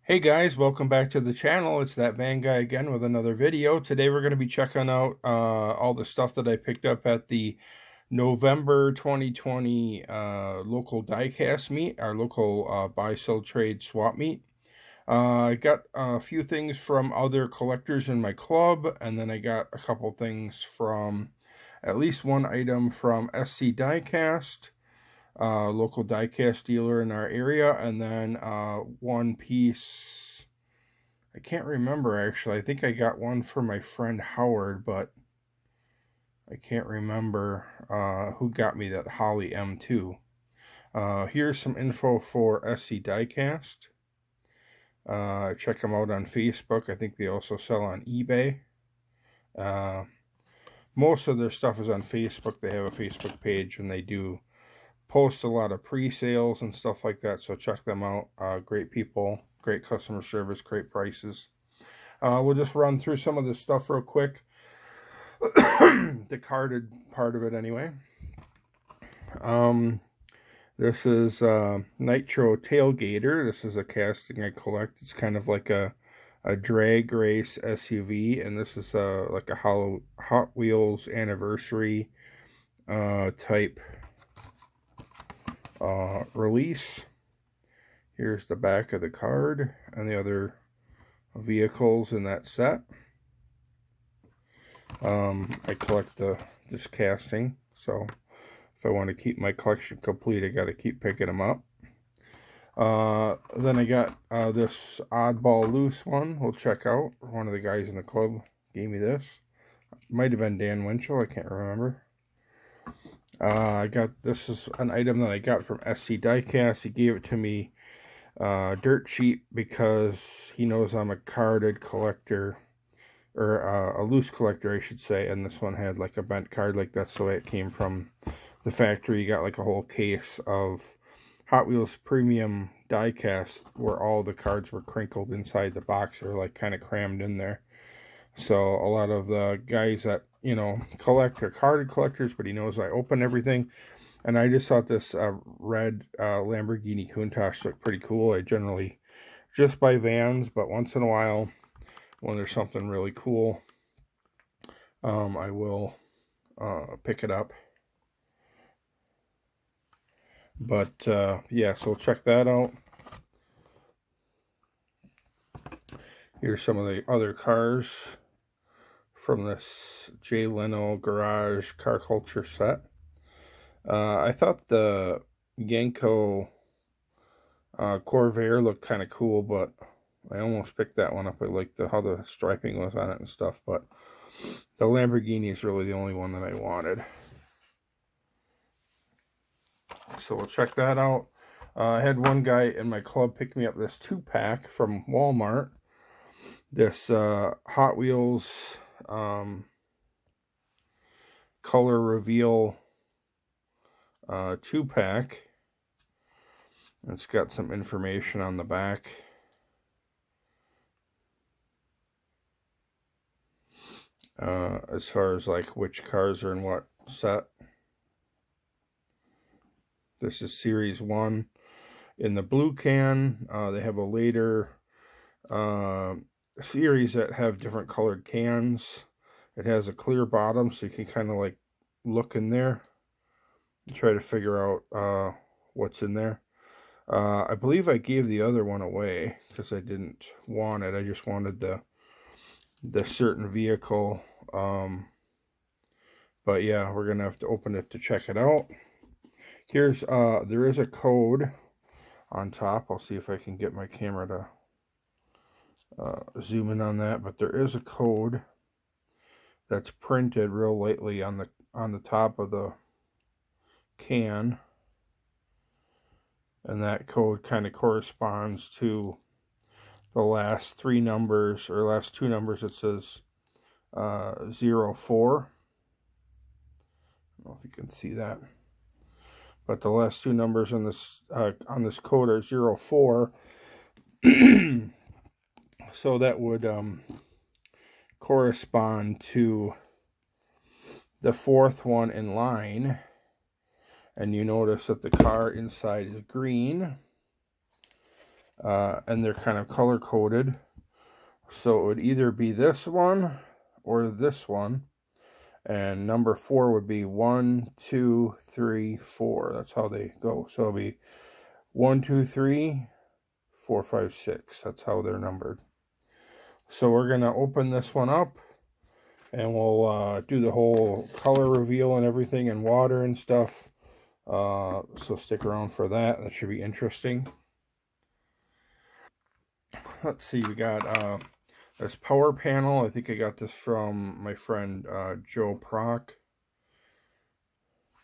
Hey guys, welcome back to the channel. It's that Van Guy again with another video. Today we're going to be checking out all the stuff that I picked up at the November 2020 local diecast meet, our local buy, sell, trade swap meet. I got a few things from other collectors in my club, and then I got a couple things from, at least one item from SC Diecast, local diecast dealer in our area, and then one piece. I can't remember actually. I think I got one for my friend Howard, but I can't remember who got me that Holly M2. Here's some info for SC Diecast. Check them out on Facebook. I think they also sell on eBay. Most of their stuff is on Facebook. They have a Facebook page and they do post a lot of pre-sales and stuff like that, so check them out. Great people, great customer service, great prices. We'll just run through some of this stuff real quick. The carded part of it anyway. This is Nitro Tailgater. This is a casting I collect. It's kind of like a drag race SUV, and this is like a Hot Wheels anniversary type release. Here's the back of the card and the other vehicles in that set. I collect this casting, so if I want to keep my collection complete, I got to keep picking them up. Then I got this oddball loose one. We'll check out. One of the guys in the club gave me this. Might have been Dan Winchell. I can't remember. This is an item that I got from SC Diecast. He gave it to me dirt cheap because he knows I'm a carded collector, or a loose collector I should say, and this one had like a bent card. Like that's the way it came from the factory. You got like a whole case of Hot Wheels premium diecast where all the cards were crinkled inside the box. They were like kind of crammed in there. So a lot of the guys that, you know, collect are carded collectors, but he knows I open everything. And I just thought this red Lamborghini Countach looked pretty cool. I generally just buy vans, but once in a while, when there's something really cool, I will pick it up. But yeah, so check that out. Here's some of the other cars from this Jay Leno Garage Car Culture set. I thought the Yenko Corvair looked kind of cool, but I almost picked that one up. I liked how the striping was on it and stuff, but the Lamborghini is really the only one that I wanted. So we'll check that out. I had one guy in my club pick me up this 2-pack from Walmart. This Hot Wheels color reveal 2-pack. It's got some information on the back. As far as like which cars are in what set. This is Series 1 in the blue can. They have a later series that have different colored cans. It has a clear bottom, so you can kind of like look in there and try to figure out what's in there. I believe I gave the other one away because I didn't want it. I just wanted the certain vehicle. But yeah, we're gonna have to open it to check it out. Here's there is a code on top. I'll see if I can get my camera to zoom in on that, but there is a code that's printed real lightly on the top of the can, and that code kind of corresponds to the last 3 numbers, or last 2 numbers. It says 04. I don't know if you can see that, but the last 2 numbers on this code are 04. So that would correspond to the 4th one in line. And you notice that the car inside is green. and they're kind of color coded. So it would either be this one or this one. And number 4 would be 1, 2, 3, 4. That's how they go. So it'll be 1, 2, 3, 4, 5, 6. That's how they're numbered. So we're going to open this one up, and we'll do the whole color reveal and everything, and water and stuff. So stick around for that. That should be interesting. Let's see, we got this power panel. I think I got this from my friend Joe Proc.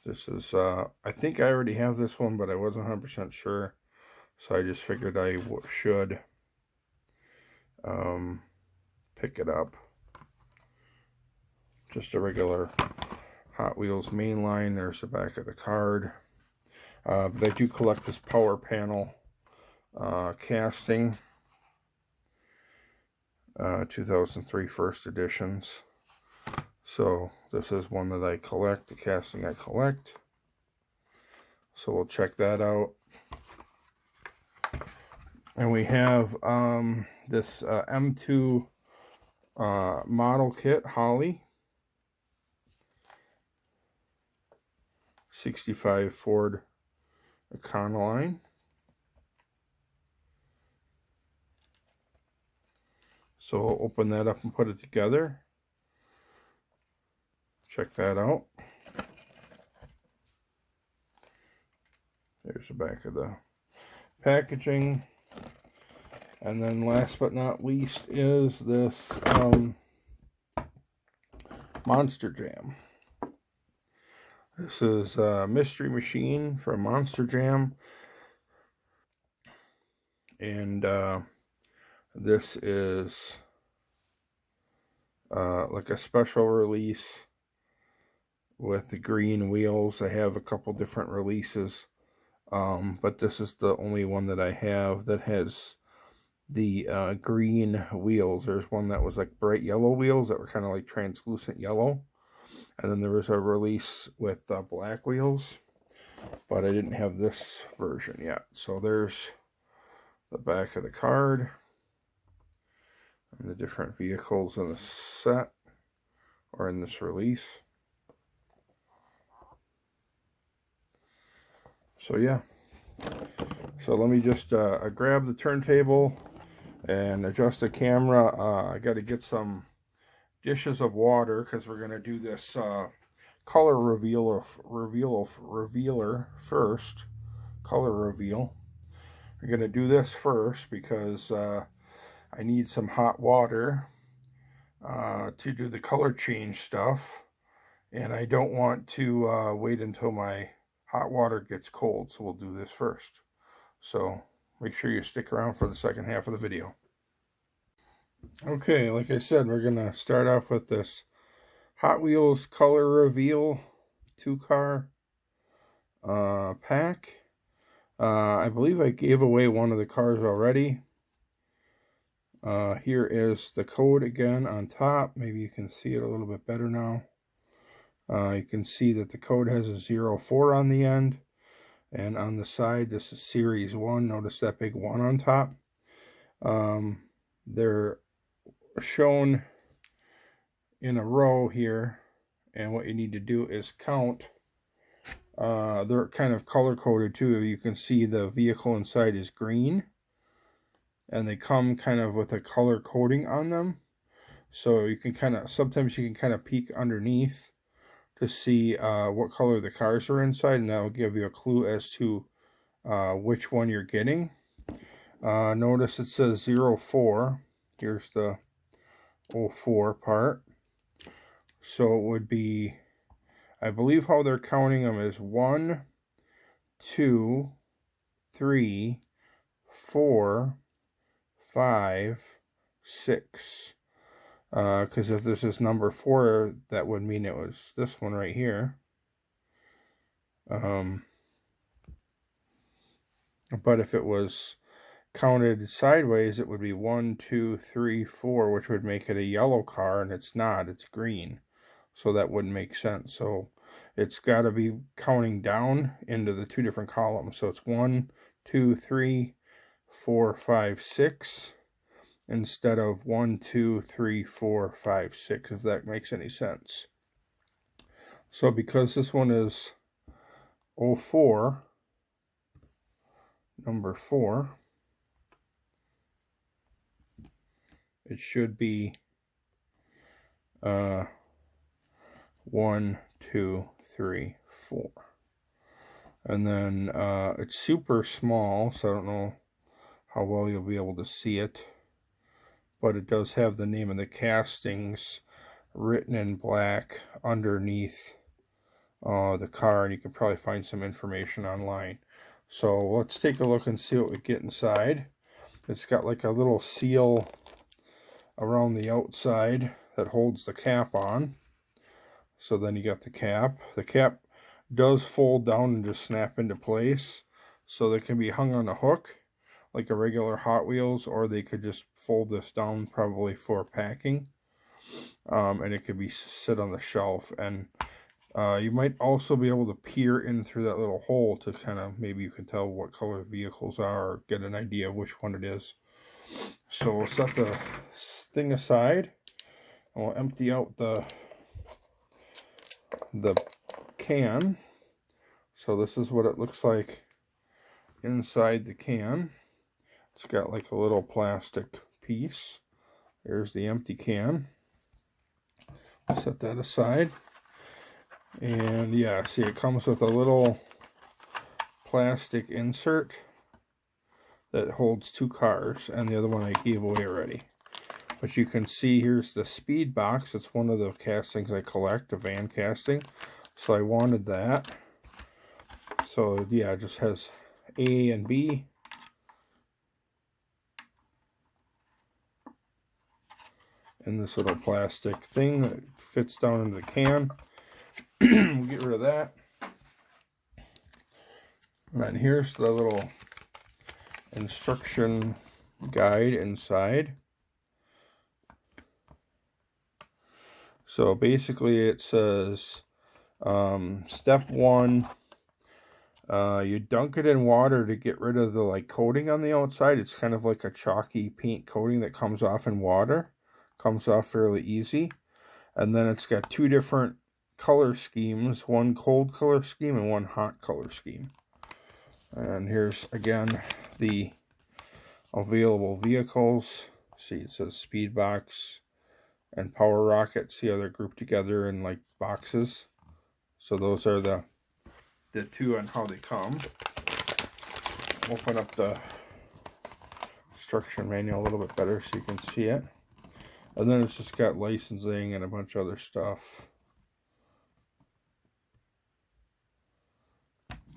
This is, I think I already have this one, but I wasn't 100% sure. So I just figured I should pick it up. Just a regular Hot Wheels mainline. There's the back of the card. But I do collect this power panel casting. 2003 first editions. So this is one that I collect, the casting I collect. So we'll check that out. And we have this M2 model kit, Holly. 65 Ford Econoline. So we'll open that up and put it together. Check that out. There's the back of the packaging. And then last but not least is this Monster Jam. This is a Mystery Machine from Monster Jam. And this is like a special release with the green wheels. I have a couple different releases, but this is the only one that I have that has the green wheels. There's one that was like bright yellow wheels that were kind of like translucent yellow, and then there was a release with black wheels, but I didn't have this version yet. So there's the back of the card and the different vehicles in the set or in this release. So yeah, so let me just grab the turntable and adjust the camera. I got to get some dishes of water because we're going to do this color revealer first. Color reveal. We're going to do this first because I need some hot water to do the color change stuff, and I don't want to wait until my hot water gets cold, so we'll do this first. So make sure you stick around for the second half of the video. Okay, like I said, we're going to start off with this Hot Wheels Color Reveal 2-car pack. I believe I gave away one of the cars already. Here is the code again on top. Maybe you can see it a little bit better now. You can see that the code has a 04 on the end. And on the side, this is Series 1. Notice that big 1 on top. They're shown in a row here. And what you need to do is count. They're kind of color-coded too. You can see the vehicle inside is green. And they come kind of with a color coding on them. So you can kind of, sometimes you can kind of peek underneath to see what color the cars are inside, and that will give you a clue as to which one you're getting. Notice it says 04. Here's the 04 part. So it would be, I believe how they're counting them is 1, 2, 3, 4, 5, 6. Because if this is number 4, that would mean it was this one right here. But if it was counted sideways, it would be 1, 2, 3, 4, which would make it a yellow car, and it's not, it's green. So that wouldn't make sense. So it's got to be counting down into the 2 different columns. So it's 1, 2, 3, 4, 5, 6 instead of 1, 2, 3, 4, 5, 6, if that makes any sense. So because this one is 04, number 4, it should be 1, 2, 3, 4. And then it's super small, so I don't know how well you'll be able to see it, but it does have the name of the castings written in black underneath the car, and you can probably find some information online. So let's take a look and see what we get inside. It's got like a little seal around the outside that holds the cap on. So then you got the cap. The cap does fold down and just snap into place, so they can be hung on a hook like a regular Hot Wheels, or they could just fold this down probably for packing, and it could be sit on the shelf. And you might also be able to peer in through that little hole to kind of, maybe you can tell what color the vehicles are or get an idea of which one it is. So we'll set the thing aside and we'll empty out the can. So this is what it looks like inside the can. It's got like a little plastic piece. There's the empty can. Set that aside. And yeah, see, it comes with a little plastic insert that holds 2 cars, and the other one I gave away already. But you can see here's the speed box. It's one of the castings I collect, a van casting. So I wanted that. So yeah, it just has A and B. In this little plastic thing that fits down into the can. We'll get rid of that. And then here's the little instruction guide inside. So basically it says step 1, you dunk it in water to get rid of the coating on the outside. It's kind of like a chalky paint coating that comes off in water. Comes off fairly easy. And then it's got 2 different color schemes, one cold color scheme and one hot color scheme. And here's again the available vehicles. See, it says Speed Box and Power Rocket. See how they're grouped together in like boxes. So those are the 2 on how they come. Open up the instruction manual a little bit better so you can see it. And then it's just got licensing and a bunch of other stuff.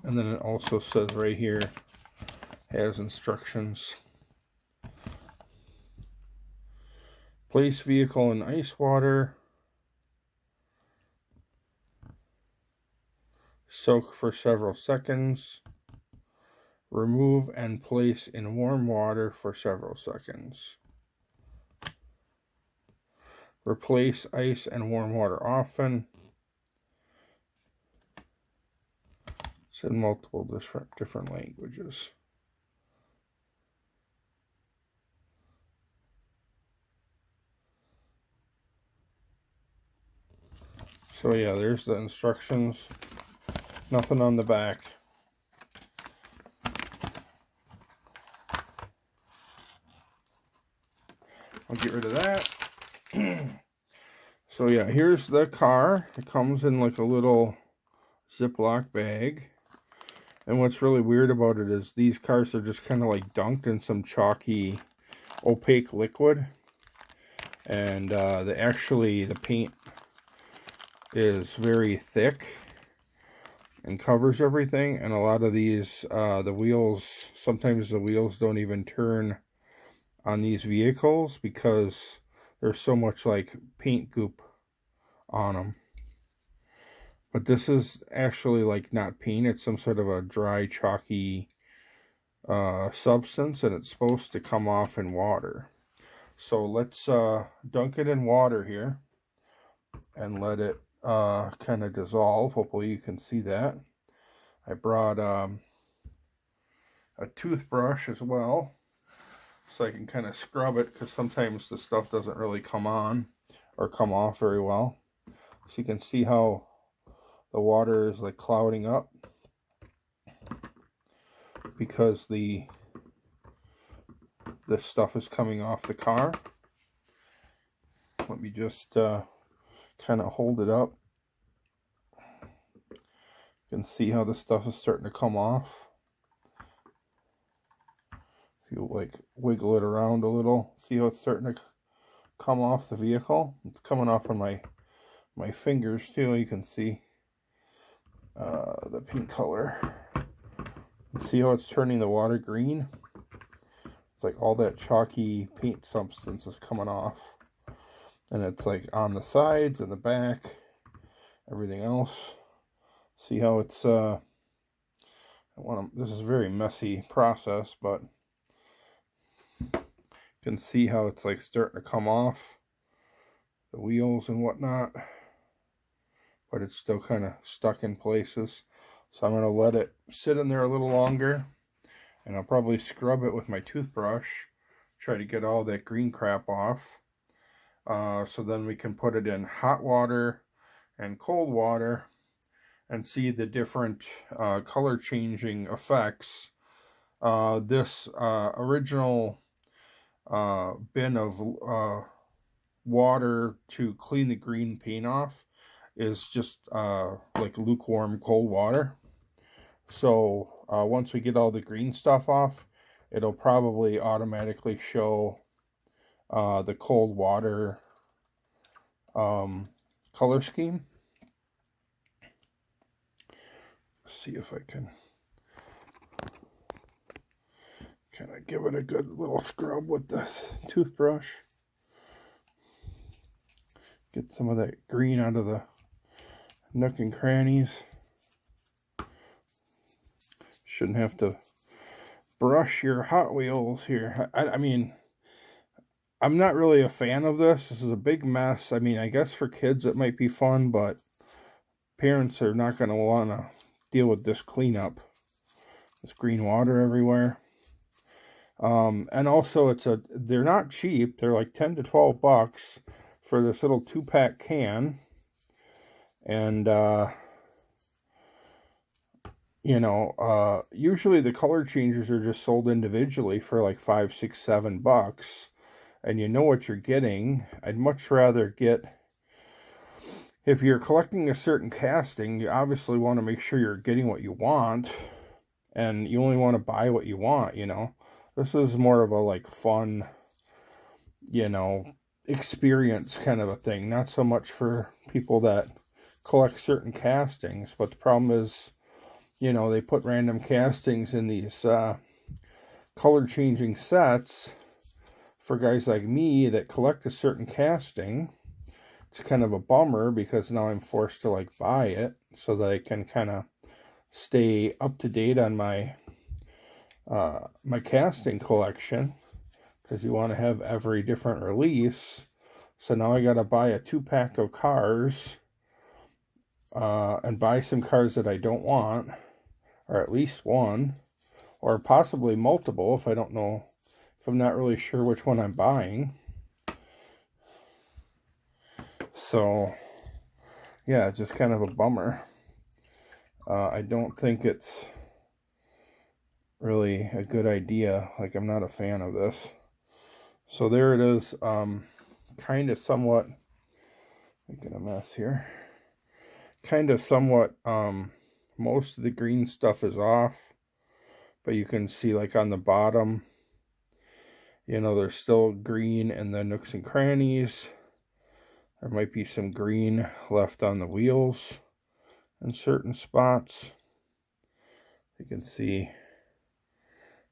And then it also says right here, has instructions. Place vehicle in ice water. Soak for several seconds. Remove and place in warm water for several seconds. Replace ice and warm water often. It's in multiple different languages. So yeah, there's the instructions. Nothing on the back. I'll get rid of that. So yeah, here's the car. It comes in like a little Ziploc bag. And what's really weird about it is these cars are just kind of like dunked in some chalky, opaque liquid. And the paint is very thick and covers everything. And a lot of these, sometimes the wheels don't even turn on these vehicles because there's so much like paint goop on them. But this is actually like not paint, it's some sort of a dry chalky substance, and it's supposed to come off in water. So let's dunk it in water here and let it kind of dissolve. Hopefully you can see that. I brought a toothbrush as well. so I can kind of scrub it, because sometimes the stuff doesn't really come on or come off very well. So you can see how the water is like clouding up because this stuff is coming off the car. Let me just kind of hold it up. You can see how the stuff is starting to come off. If you like wiggle it around a little, see how it's starting to come off the vehicle. It's coming off on my fingers too. You can see the pink color. See how it's turning the water green? It's like all that chalky paint substance is coming off. And it's like on the sides and the back, everything else. See how it's this is a very messy process, but you can see how it's like starting to come off the wheels and whatnot, but it's still kind of stuck in places. So I'm going to let it sit in there a little longer, and I'll probably scrub it with my toothbrush, try to get all that green crap off. So then we can put it in hot water and cold water and see the different color changing effects. This original bin of water to clean the green paint off is just like lukewarm cold water. So once we get all the green stuff off, it'll probably automatically show the cold water color scheme. Let's see if I can kind of give it a good little scrub with this toothbrush. Get some of that green out of the nook and crannies. Shouldn't have to brush your Hot Wheels here. I mean, I'm not really a fan of this. This is a big mess. I mean, I guess for kids it might be fun, but parents are not going to want to deal with this cleanup. This green water everywhere. And also they're not cheap. They're like 10 to 12 bucks for this little 2-pack can. And you know, usually the color changers are just sold individually for like 5, 6, 7 bucks. And you know what you're getting. I'd much rather get, if you're collecting a certain casting, you obviously want to make sure you're getting what you want. And you only want to buy what you want, you know. This is more of a like fun, you know, experience kind of a thing. Not so much for people that collect certain castings. But the problem is, you know, they put random castings in these color changing sets for guys like me that collect a certain casting. It's kind of a bummer because now I'm forced to like buy it so that I can kind of stay up to date on my my casting collection, because you want to have every different release. So now I got to buy a 2-pack of cars and buy some cars that I don't want, or at least one, or possibly multiple if I don't know, if I'm not really sure which one I'm buying. So yeah, just kind of a bummer. I don't think it's really a good idea. Like, I'm not a fan of this. So there it is. Kind of somewhat, making a mess here. Kind of somewhat, most of the green stuff is off. But you can see, like, on the bottom, you know, there's still green in the nooks and crannies. There might be some green left on the wheels in certain spots. You can see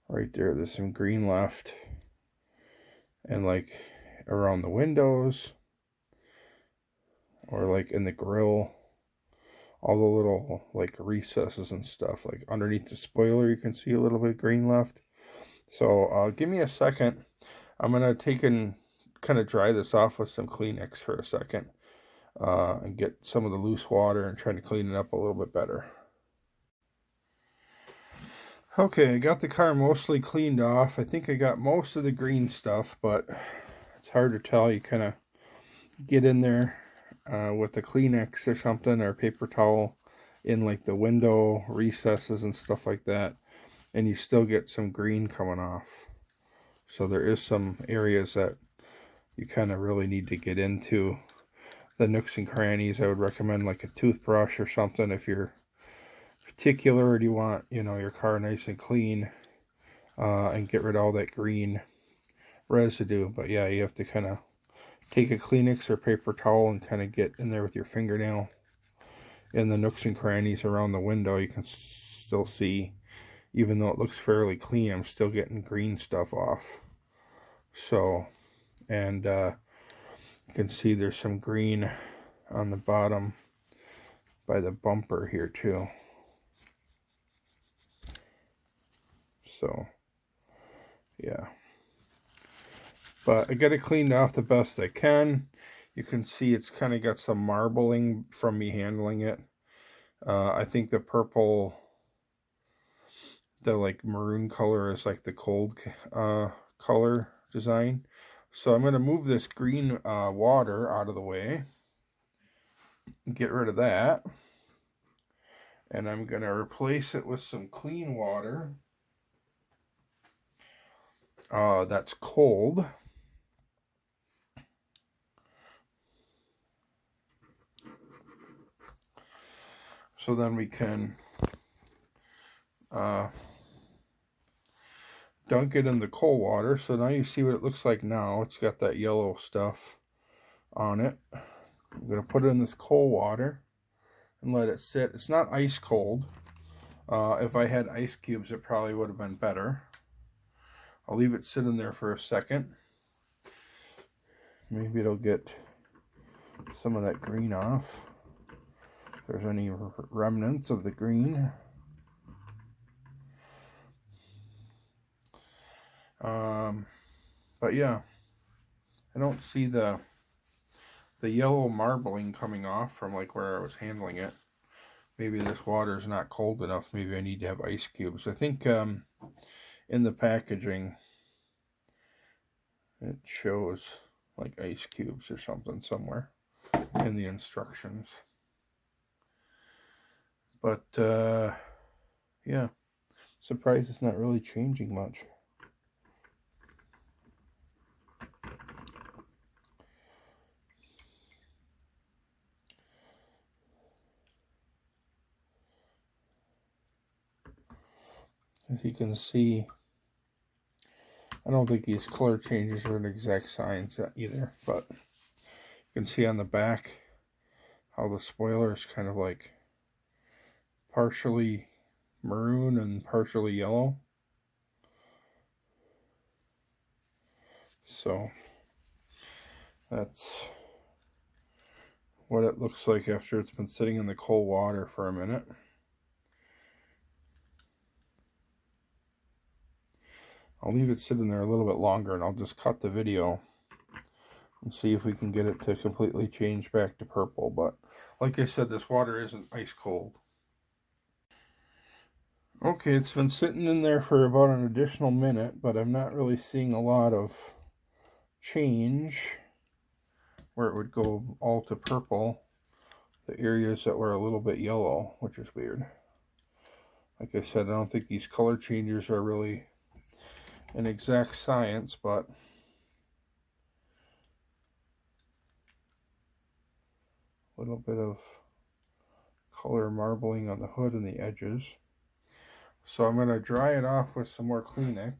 right there's some green left. And like around the windows, or like in the grill, all the little like recesses and stuff, like underneath the spoiler, you can see a little bit of green left. So give me a second. I'm gonna take and kind of dry this off with some Kleenex for a second, and get some of the loose water and try to clean it up a little bit better. Okay, I got the car mostly cleaned off. I think I got most of the green stuff, but it's hard to tell. You kind of get in there with a Kleenex or something, or paper towel in like the window recesses and stuff like that, and you still get some green coming off. So there is some areas that you kind of really need to get into. The nooks and crannies, I would recommend like a toothbrush or something if you're particular or you want, you know, your car nice and clean, and get rid of all that green residue. But yeah, you have to kind of take a Kleenex or paper towel and kind of get in there with your fingernail in the nooks and crannies around the window. You can still see, even though it looks fairly clean, I'm still getting green stuff off. So, and you can see there's some green on the bottom by the bumper here too. So, yeah. But I got it cleaned off the best I can. You can see it's kind of got some marbling from me handling it. I think the purple, the like maroon color is like the cold color design. So I'm going to move this green water out of the way. Get rid of that. And I'm going to replace it with some clean water. That's cold. So then we can dunk it in the cold water. So now you see what it looks like now. It's got that yellow stuff on it. I'm going to put it in this cold water and let it sit. It's not ice cold. If I had ice cubes, it probably would have been better. I'll leave it sitting there for a second. Maybe it'll get some of that green off. If there's any remnants of the green. But yeah, I don't see the yellow marbling coming off from like where I was handling it. Maybe this water is not cold enough. Maybe I need to have ice cubes. I think in the packaging it shows like ice cubes or something somewhere in the instructions. But yeah, surprised it's not really changing much. As you can see, I don't think these color changes are an exact science either, but you can see on the back how the spoiler is kind of like partially maroon and partially yellow. So that's what it looks like after it's been sitting in the cold water for a minute. I'll leave it sitting there a little bit longer and I'll just cut the video and see if we can get it to completely change back to purple. But like I said, this water isn't ice cold. Okay, it's been sitting in there for about an additional minute, but I'm not really seeing a lot of change where it would go all to purple. The areas that were a little bit yellow, which is weird. Like I said, I don't think these color changes are really an exact science, but a little bit of color marbling on the hood and the edges. So I'm going to dry it off with some more Kleenex,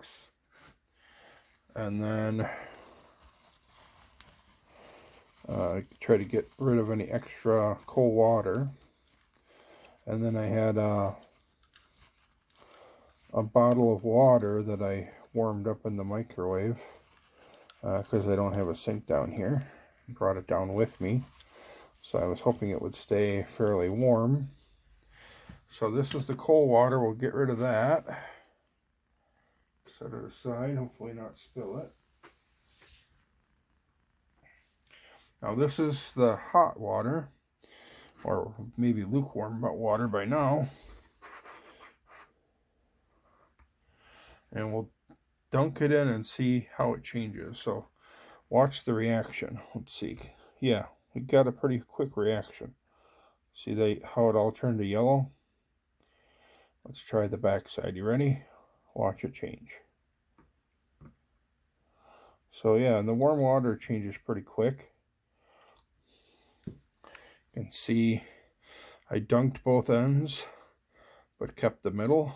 and then try to get rid of any extra cold water. And then I had a bottle of water that I warmed up in the microwave because I don't have a sink down here. I brought it down with me, so I was hoping it would stay fairly warm. So this is the cold water. We'll get rid of that. Set it aside, hopefully not spill it. Now this is the hot water, or maybe lukewarm water by now. and we'll dunk it in and see how it changes. So watch the reaction. Let's see. Yeah, we got a pretty quick reaction. See how it all turned to yellow? Let's try the back side. You ready? Watch it change. So yeah, and the warm water changes pretty quick. You can see I dunked both ends, but kept the middle,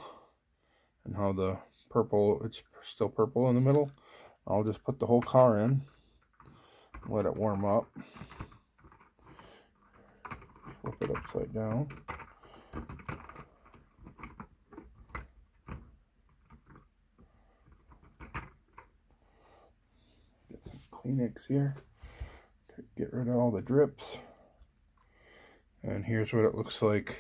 and how the purple, it's still purple in the middle. I'll just put the whole car in, let it warm up. Flip it upside down. Get some Kleenex here to get rid of all the drips. And here's what it looks like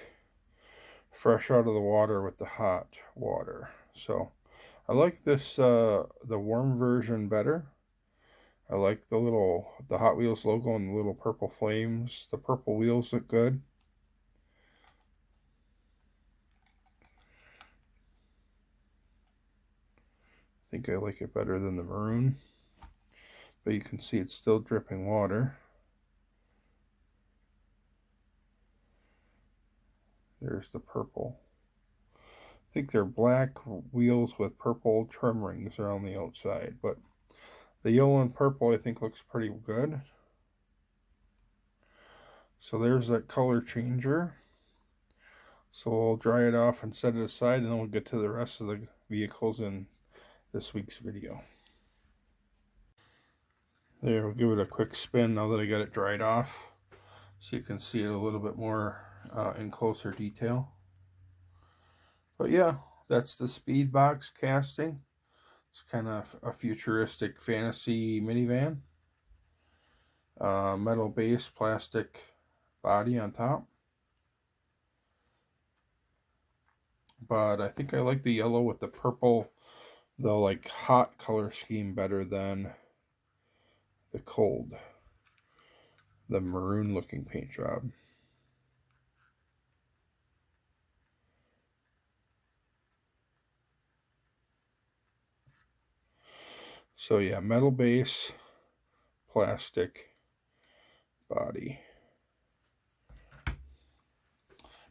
fresh out of the water with the hot water. So I like this, the warm version better. I like the Hot Wheels logo and the little purple flames. The purple wheels look good. I think I like it better than the maroon. But you can see it's still dripping water. There's the purple. I think they're black wheels with purple trim rings around the outside, but the yellow and purple I think looks pretty good. So there's that color changer. So we'll dry it off and set it aside, and then we'll get to the rest of the vehicles in this week's video. There, we'll give it a quick spin now that I got it dried off, so you can see it a little bit more in closer detail. But yeah, that's the Speed Box casting. It's kind of a futuristic fantasy minivan. Metal base, plastic body on top. But I think I like the yellow with the purple, the like hot color scheme better than the cold, the maroon looking paint job. So yeah, metal base, plastic body.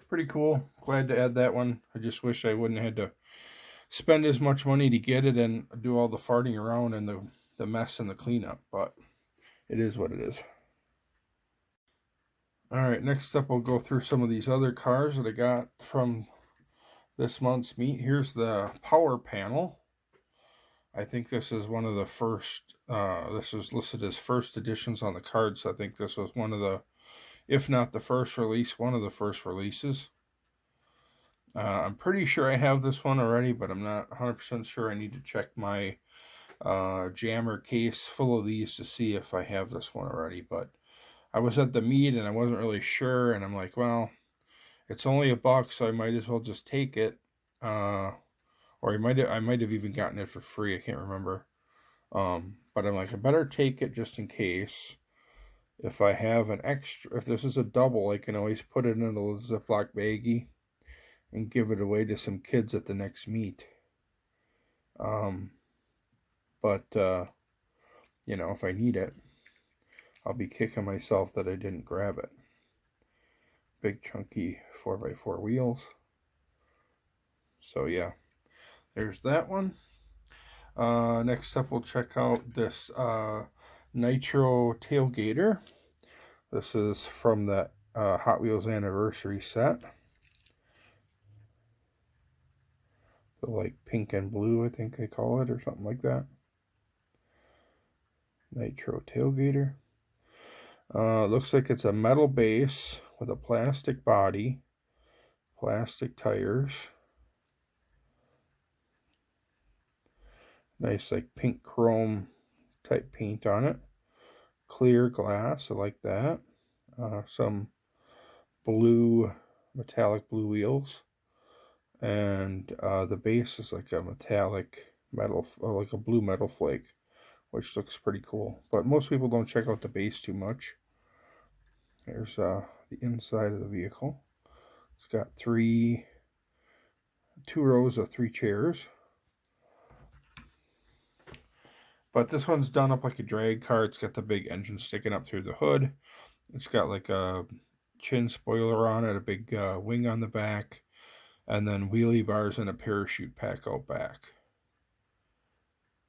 Pretty cool. Glad to add that one. I just wish I wouldn't have had to spend as much money to get it and do all the farting around and the mess and the cleanup, but it is what it is. Alright, next up we'll go through some of these other cars that I got from this month's meet. Here's the power panel. I think this is one of the first, this is listed as first editions on the card, so I think this was one of the, if not the first release, one of the first releases. I'm pretty sure I have this one already, but I'm not 100% sure. I need to check my jammer case full of these to see if I have this one already. But I was at the meet and I wasn't really sure, and I'm like, well, it's only $1, so I might as well just take it. Or I might have even gotten it for free. I can't remember. But I'm like, I better take it just in case. If I have an extra, if this is a double, I can always put it in a little Ziploc baggie and give it away to some kids at the next meet. But you know, if I need it, I'll be kicking myself that I didn't grab it. Big chunky 4x4 wheels. So yeah, there's that one. Next up we'll check out this Nitro Tailgater. This is from the Hot Wheels anniversary set. The like pink and blue, I think they call it, or something like that. Nitro Tailgater. Looks like it's a metal base with a plastic body, plastic tires. Nice like pink chrome type paint on it. Clear glass, I like that. Some blue, metallic blue wheels. And the base is like a metallic metal, like a blue metal flake, which looks pretty cool. But most people don't check out the base too much. There's the inside of the vehicle. It's got two rows of 3 chairs. But this one's done up like a drag car. It's got the big engine sticking up through the hood. It's got like a chin spoiler on it, a big wing on the back, and then wheelie bars and a parachute pack out back.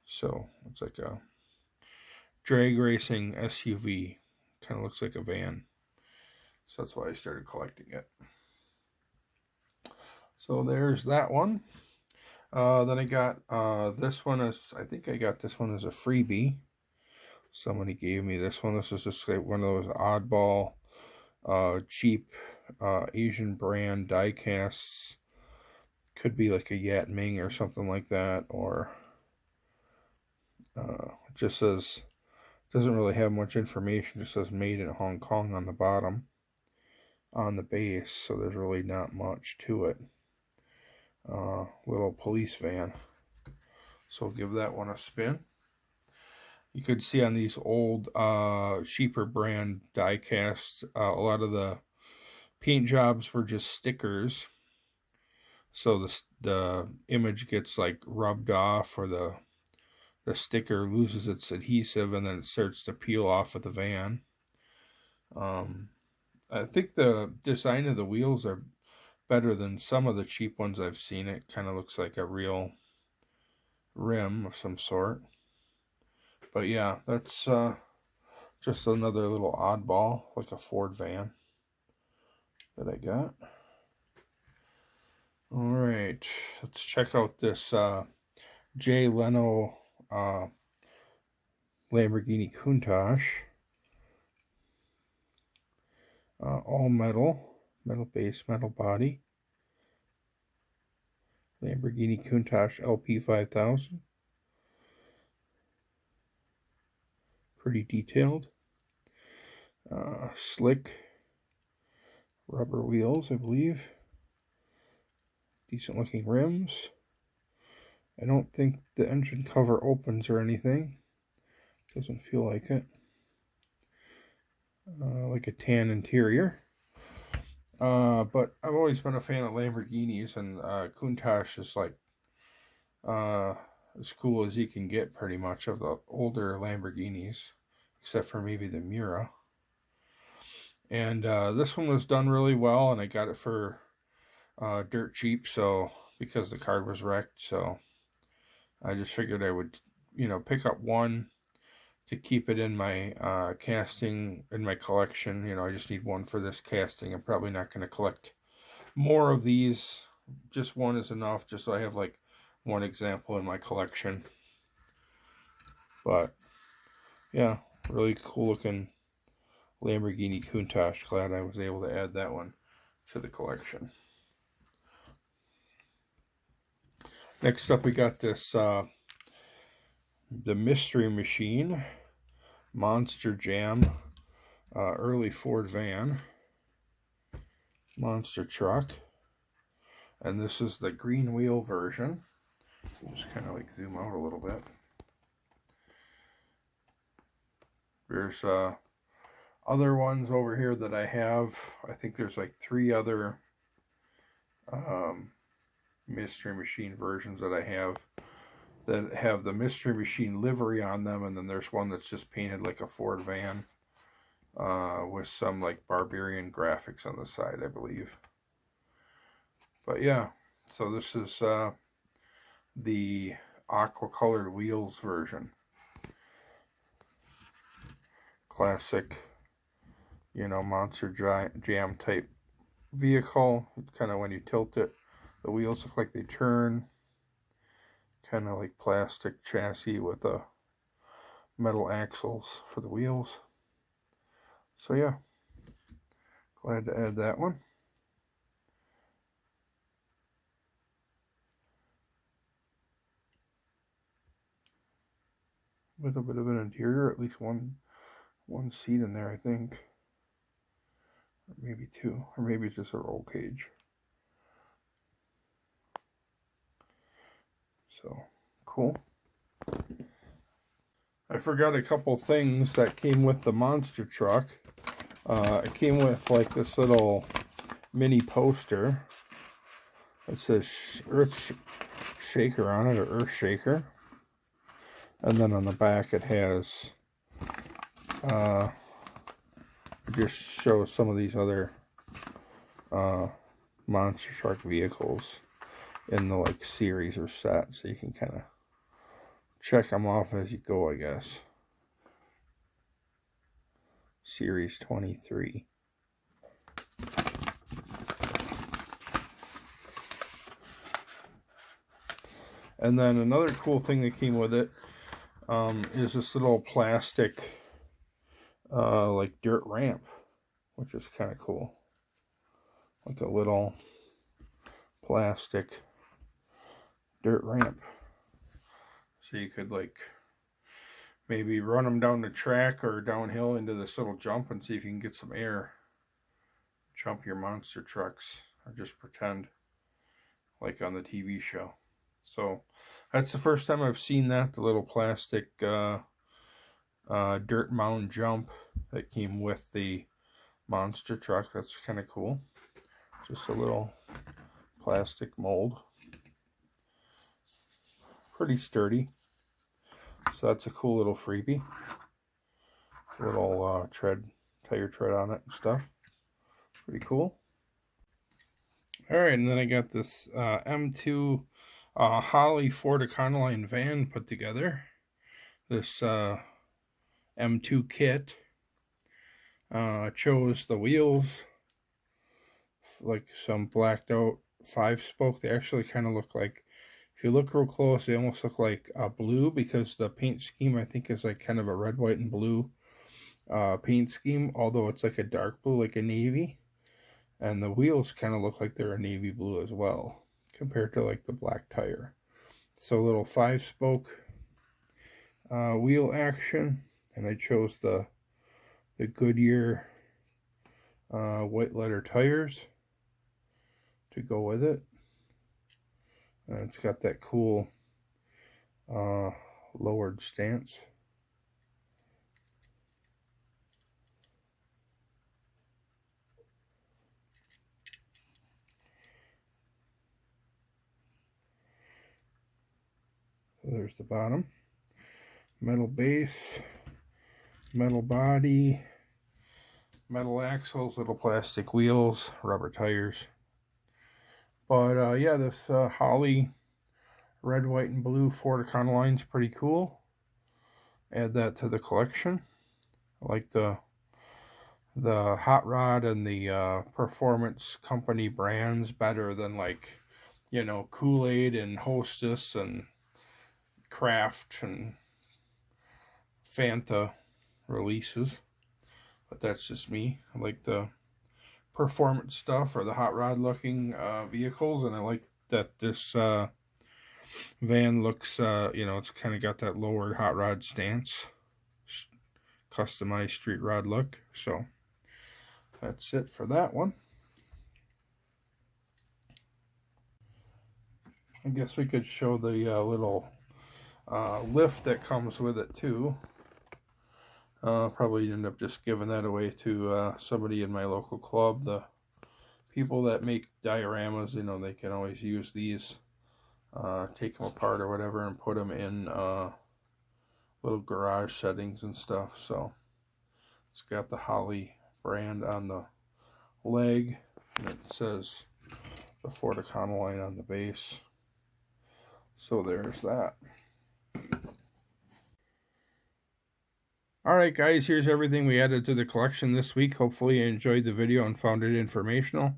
So it's like a drag racing SUV. Kind of looks like a van. So that's why I started collecting it. So there's that one. Then I got this one. I think I got this one as a freebie. Somebody gave me this one. This is just like one of those oddball, cheap Asian brand die casts. Could be like a Yat Ming or something like that, or it just says, doesn't really have much information. It just says made in Hong Kong on the bottom, on the base, so there's really not much to it. Little police van. So we'll give that one a spin. You could see on these old cheaper brand die casts, a lot of the paint jobs were just stickers. So the image gets like rubbed off, or the sticker loses its adhesive, and then it starts to peel off of the van. I think the design of the wheels are better than some of the cheap ones I've seen. It kind of looks like a real rim of some sort. But yeah, that's just another little oddball, like a Ford van that I got. Alright, let's check out this Jay Leno Lamborghini Countach. All metal base, metal body. Lamborghini Countach LP 5000. Pretty detailed. Slick rubber wheels, I believe. Decent looking rims. I don't think the engine cover opens or anything. Doesn't feel like it. Like a tan interior. But I've always been a fan of Lamborghinis, and Countach is like as cool as you can get, pretty much, of the older Lamborghinis, except for maybe the Miura. And this one was done really well, and I got it for dirt cheap, so because the card was wrecked. So I just figured I would, pick up one to keep it in my casting, in my collection. I just need one for this casting. I'm probably not going to collect more of these. Just one is enough, just so I have like one example in my collection. But yeah, really cool looking Lamborghini Countach. Glad I was able to add that one to the collection. Next up, we got this the Mystery Machine Monster Jam early Ford van, monster truck, and this is the green wheel version. Just kind of like zoom out a little bit. There's other ones over here that I have. I think there's like 3 other Mystery Machine versions that I have that have the Mystery Machine livery on them, and then there's one that's just painted like a Ford van with some like Barbarian graphics on the side, I believe. But yeah, so this is the aqua colored wheels version. Classic, monster jam type vehicle. Kind of when you tilt it, the wheels look like they turn. Kind of like plastic chassis with metal axles for the wheels. So yeah, glad to add that one. Little bit of an interior, at least one seat in there, I think. Or maybe 2, or maybe it's just a roll cage. So, cool. I forgot a couple things that came with the monster truck. It came with like this little mini poster. It says Earth Shaker on it, or Earth Shaker. And then on the back it has, it just shows some of these other monster truck vehicles in the like series or set, so you can kind of check them off as you go, I guess. Series 23. And then another cool thing that came with it is this little plastic like dirt ramp, which is kind of cool. Like a little plastic dirt ramp. So you could like maybe run them down the track or downhill into this little jump and see if you can get some air. Jump your monster trucks or just pretend like on the TV show. So that's the first time I've seen that, the little plastic dirt mound jump that came with the monster truck. That's kind of cool. Just a little plastic mold. Pretty sturdy. So that's a cool little freebie. A little tire tread on it and stuff. Pretty cool. Alright, and then I got this M2 Holley Ford Econoline van put together. This M2 kit. Chose the wheels, like some blacked out 5-spoke. They actually kind of look like, if you look real close, they almost look like blue, because the paint scheme I think is like kind of a red, white, and blue paint scheme, although it's like a dark blue, like a navy. And the wheels kind of look like they're a navy blue as well, compared to like the black tire. So a little 5-spoke wheel action, and I chose the Goodyear white letter tires to go with it. And it's got that cool lowered stance. So there's the bottom. Metal base, metal body, metal axles, little plastic wheels, rubber tires. But yeah, this Holley red, white, and blue Ford Econoline is pretty cool. Add that to the collection. I like the Hot Rod and the Performance Company brands better than, like, you know, Kool-Aid and Hostess and Kraft and Fanta releases. But that's just me. I like the performance stuff, or the hot rod looking vehicles, and I like that this van looks, you know, it's kind of got that lowered hot rod stance, customized street rod look. So that's it for that one. I guess we could show the little lift that comes with it too. Probably end up just giving that away to somebody in my local club. The people that make dioramas, you know, they can always use these, take them apart or whatever, and put them in little garage settings and stuff. So it's got the Holley brand on the leg, and it says the Ford Econoline on the base. So there's that. Alright guys, here's everything we added to the collection this week. Hopefully you enjoyed the video and found it informational.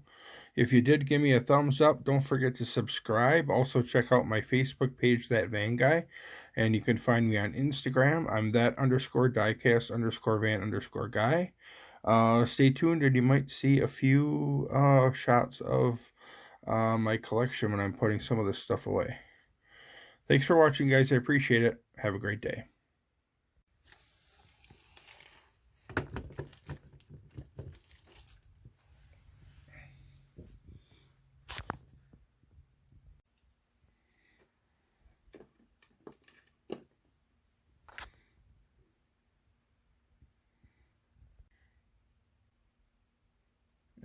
If you did, give me a thumbs up. Don't forget to subscribe. Also check out my Facebook page, That Van Guy. And you can find me on Instagram. I'm that_diecast_van_guy. Stay tuned, and you might see a few shots of my collection when I'm putting some of this stuff away. Thanks for watching, guys. I appreciate it. Have a great day.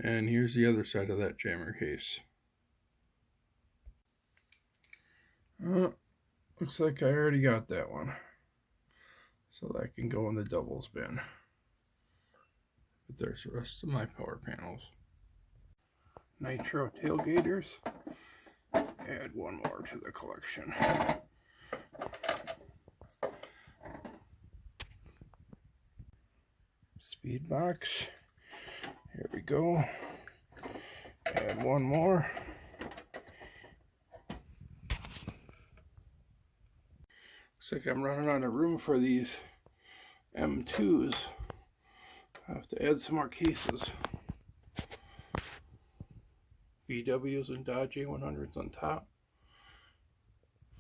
And here's the other side of that jammer case. Looks like I already got that one. so that can go in the doubles bin. But there's the rest of my power panels. Nitro tailgaters. Add one more to the collection. Speed box. Here we go. Add one more. Looks like I'm running out of room for these M2s. I have to add some more cases. VWs and Dodge A100s on top.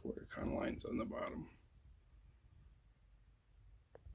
4 con lines on the bottom.